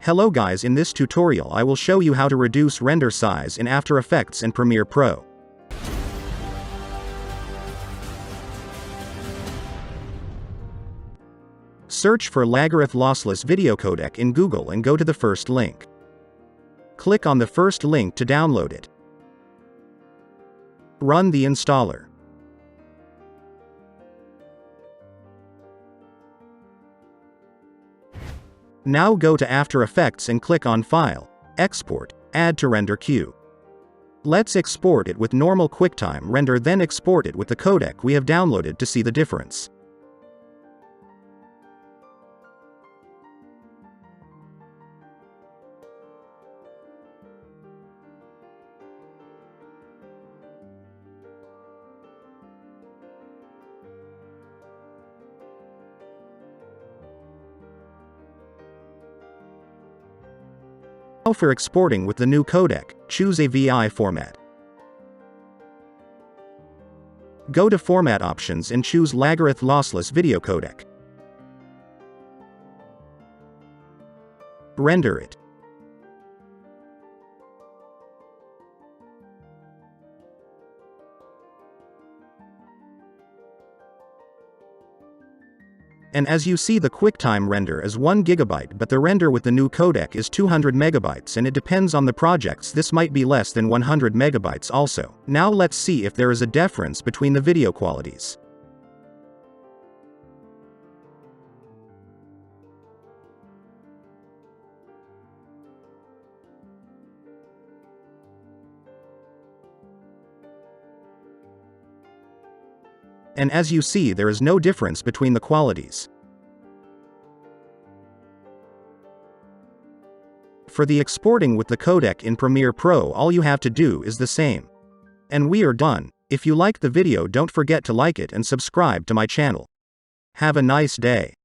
Hello guys, in this tutorial I will show you how to reduce render size in After Effects and Premiere Pro. Search for Lagareth Lossless Video Codec in Google and go to the first link. Click on the first link to download it. Run the installer. Now go to After Effects and click on File, Export, Add to Render Queue. Let's export it with normal QuickTime Render, then export it with the codec we have downloaded to see the difference. Now for exporting with the new codec, choose a VI format. Go to Format Options and choose Lagareth Lossless Video Codec. Render it. And as you see, the QuickTime render is 1 GB, but the render with the new codec is 200 MB, and it depends on the projects, this might be less than 100 MB also. Now let's see if there is a difference between the video qualities. And as you see, there is no difference between the qualities. For the exporting with the codec in Premiere Pro, all you have to do is the same. And we are done. If you like the video, don't forget to like it and subscribe to my channel. Have a nice day.